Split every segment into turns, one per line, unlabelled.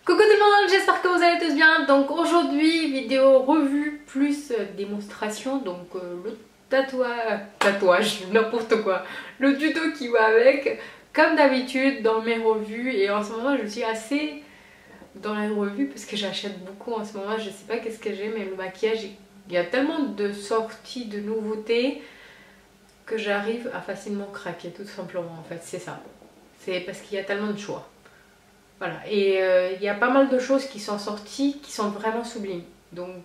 Coucou tout le monde, j'espère que vous allez tous bien. Donc aujourd'hui, vidéo revue plus démonstration. Donc le tatouage, n'importe quoi. Le tuto qui va avec, comme d'habitude dans mes revues. Et en ce moment, je suis assez dans les revues parce que j'achète beaucoup en ce moment. Je sais pas qu'est-ce que j'ai, mais le maquillage, il y a tellement de sorties, de nouveautés que j'arrive à facilement craquer, tout simplement. En fait, c'est ça. C'est parce qu'il y a tellement de choix. Voilà, et il y a pas mal de choses qui sont sorties qui sont vraiment sublimes. Donc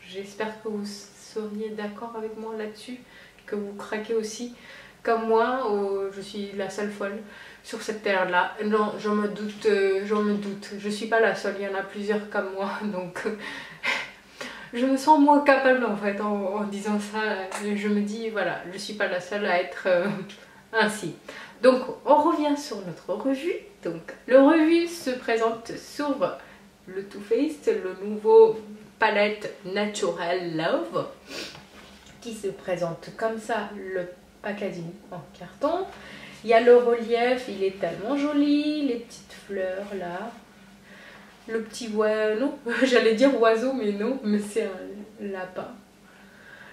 j'espère que vous seriez d'accord avec moi là-dessus, que vous craquez aussi comme moi. Je suis la seule folle sur cette terre-là. Non, j'en me doute, je suis pas la seule, il y en a plusieurs comme moi. Donc je me sens moins capable en fait en disant ça. Je me dis, voilà, je suis pas la seule à être ainsi. Donc on revient sur notre revue. Donc le revue se présente sur le Too Faced, le nouveau palette Natural Love, qui se présente comme ça, le packaging en carton. Il y a le relief, il est tellement joli, les petites fleurs là, le petit non, j'allais dire oiseau mais non, mais c'est un lapin.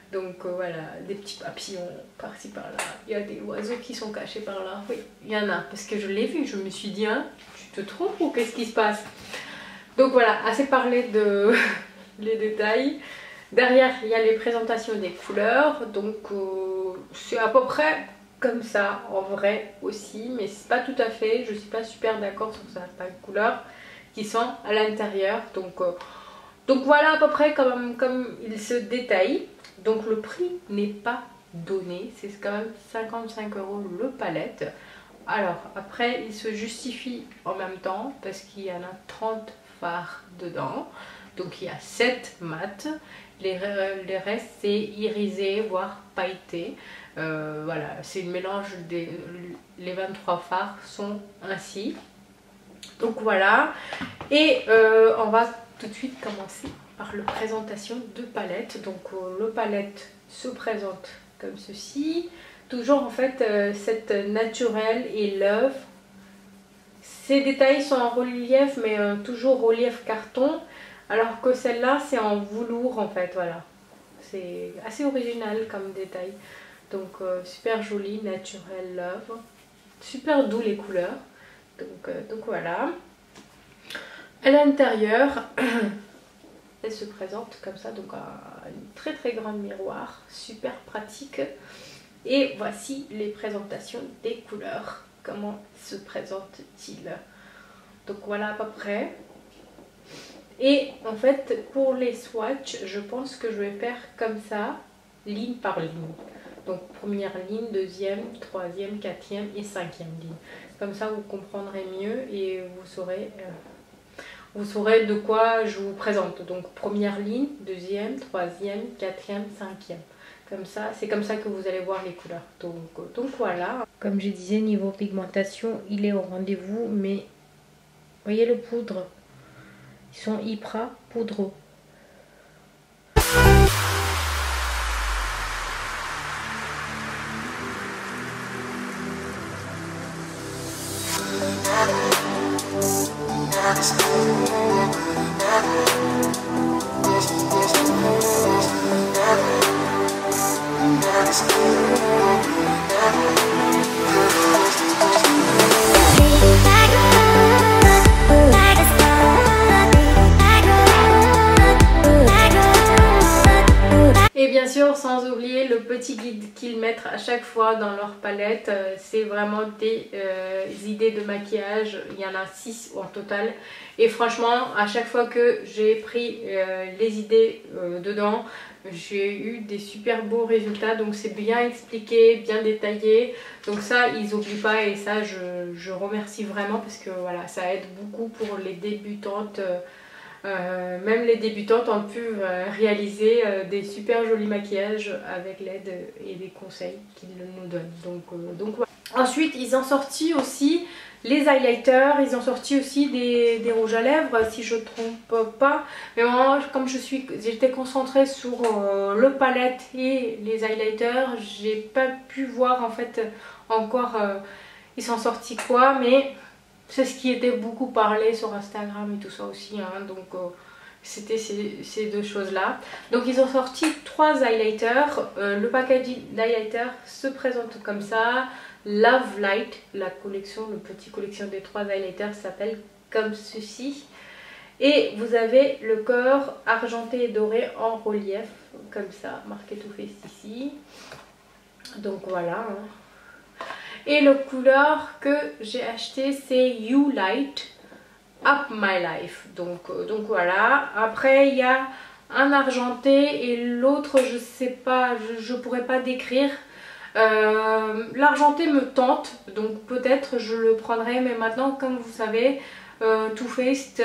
Donc voilà, des petits papillons par-ci par-là. Il y a des oiseaux qui sont cachés par là. Oui, il y en a. Parce que je l'ai vu, je me suis dit, hein, tu te trompes ou qu'est-ce qui se passe? Donc voilà, assez parlé de les détails. Derrière, il y a les présentations des couleurs. Donc c'est à peu près comme ça en vrai aussi. Mais c'est pas tout à fait. Je suis pas super d'accord sur certaines couleurs qui sont à l'intérieur. Donc voilà à peu près comme il se détaille. Donc le prix n'est pas donné, c'est quand même 55 € le palette. Alors après il se justifie en même temps parce qu'il y en a 30 fards dedans. Donc il y a 7 mat, les restes c'est irisé voire pailleté. Voilà, c'est le mélange les 23 fards sont ainsi. Donc voilà, et on va tout de suite commencer par la présentation de palette. Donc le palette se présente comme ceci, toujours en fait cette naturelle et love. Ces détails sont en relief mais toujours relief carton, alors que celle-là c'est en velours en fait. Voilà, c'est assez original comme détail. Donc super joli, naturel love, super doux les couleurs. Donc voilà. À l'intérieur elle se présente comme ça, donc un très très grand miroir, super pratique. Et voici les présentations des couleurs, comment se présente-t-il. Donc voilà à peu près. Et en fait pour les swatchs, je pense que je vais faire comme ça, ligne par ligne. Donc première ligne, deuxième, troisième, quatrième et cinquième ligne. Comme ça vous comprendrez mieux et vous saurez de quoi je vous présente. Donc première ligne, deuxième, troisième, quatrième, cinquième. Comme ça, c'est comme ça que vous allez voir les couleurs. Donc voilà. Comme je disais, niveau pigmentation, il est au rendez-vous. Mais voyez le poudre, ils sont hyper poudreux. Et bien sûr, sans oublier le petit guide qu'ils mettent à chaque fois dans leur palette. C'est vraiment des idées de maquillage. Il y en a 6 en total. Et franchement, à chaque fois que j'ai pris les idées dedans, j'ai eu des super beaux résultats. Donc c'est bien expliqué, bien détaillé. Donc ça, ils n'oublient pas. Et ça, je remercie vraiment parce que voilà, ça aide beaucoup pour les débutantes. Même les débutantes ont pu réaliser des super jolis maquillages avec l'aide et des conseils qu'ils nous donnent. Donc voilà. Ensuite ils ont sorti aussi les highlighters, ils ont sorti aussi des rouges à lèvres si je ne trompe pas. Mais moi comme j'étais concentrée sur le palette et les highlighters, j'ai pas pu voir en fait encore ils sont sortis quoi, mais c'est ce qui était beaucoup parlé sur Instagram et tout ça aussi, hein, donc c'était ces deux choses là. Donc ils ont sorti 3 highlighters, le packaging d'highlighter se présente comme ça. Love Light, la collection, le petit collection des 3 highlighters s'appelle comme ceci. Et vous avez le corps argenté et doré en relief, comme ça, marqué Too Faced ici. Donc voilà. Et la couleur que j'ai acheté c'est You Light Up My Life. Donc voilà. Après il y a un argenté et l'autre je sais pas, je pourrais pas décrire. L'argenté me tente, donc peut-être je le prendrai, mais maintenant comme vous savez Too Faced,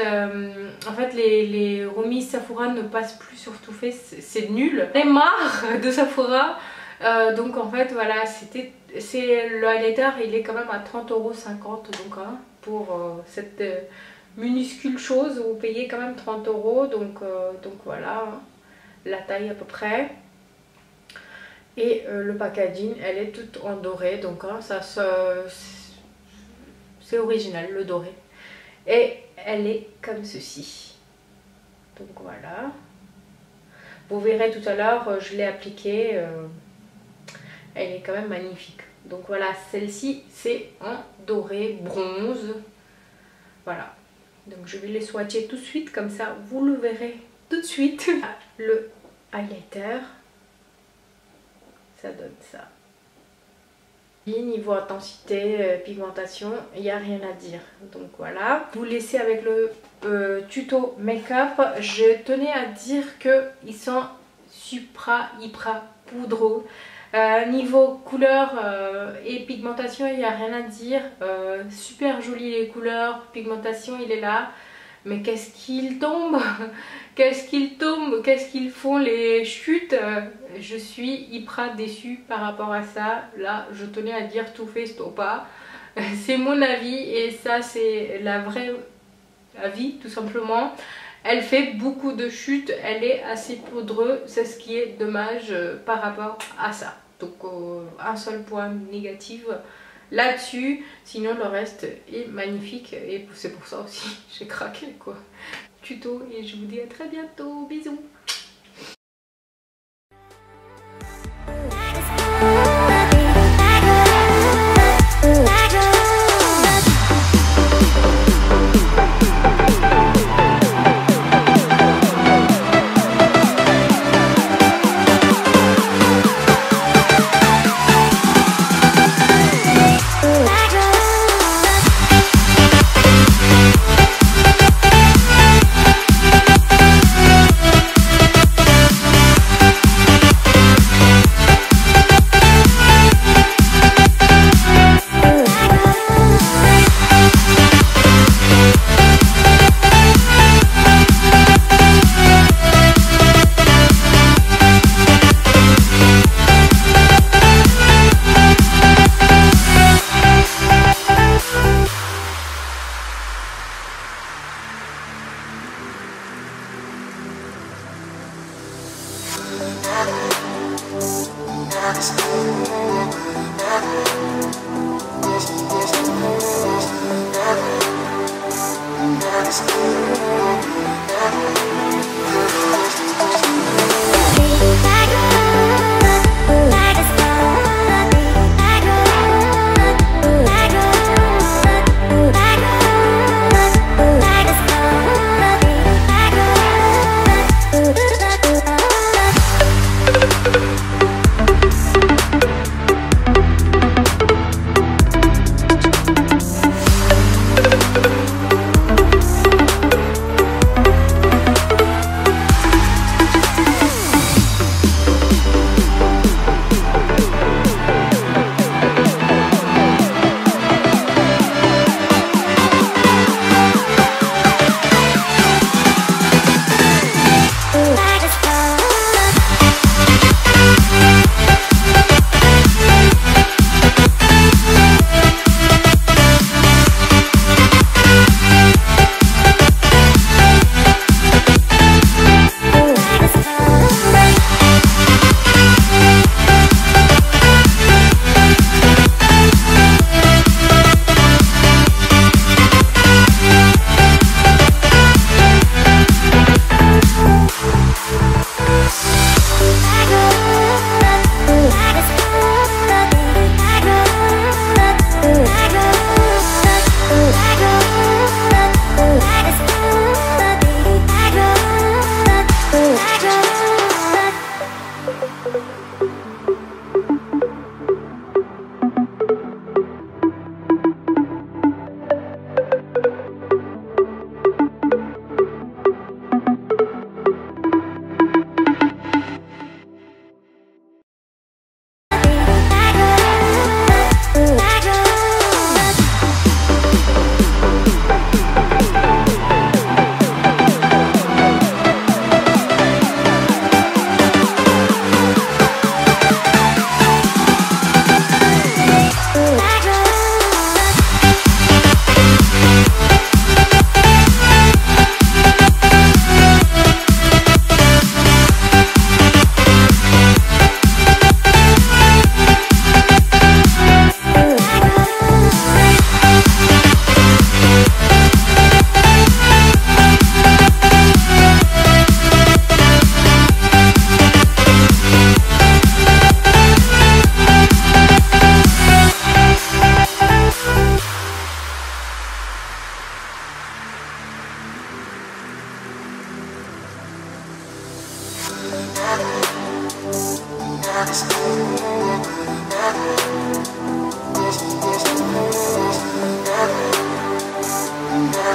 en fait les remises Sephora ne passent plus sur Too Faced, c'est nul. J'en ai marre de Sephora, donc en fait voilà, le highlighter il est quand même à 30,50 €, donc hein, pour cette minuscule chose vous payez quand même 30 €, donc voilà la taille à peu près. Et le packaging elle est toute en doré, donc hein, c'est original le doré. Et elle est comme ceci. Donc voilà. Vous verrez tout à l'heure, je l'ai appliquée. Elle est quand même magnifique. Donc voilà, celle-ci c'est en doré bronze. Voilà. Donc je vais les swatcher tout de suite, comme ça vous le verrez tout de suite. Le highlighter, ça donne ça. Niveau intensité, pigmentation, il n'y a rien à dire. Donc voilà. Vous laissez avec le tuto make-up. Je tenais à dire qu'ils sont hyper poudreux. Niveau couleur et pigmentation, il n'y a rien à dire. Super joli les couleurs, pigmentation il est là. Mais qu'est-ce qu'il tombe? Qu'est-ce qu'il tombe? Qu'est-ce qu'ils font les chutes? Je suis hyper déçue par rapport à ça. Là, je tenais à dire Too Faced ou pas. C'est mon avis et ça, c'est la vraie avis tout simplement. Elle fait beaucoup de chutes, elle est assez poudreuse. C'est ce qui est dommage par rapport à ça. Donc, un seul point négatif là-dessus, sinon le reste est magnifique et c'est pour ça aussi j'ai craqué quoi. Tuto et je vous dis à très bientôt, bisous.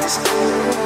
It's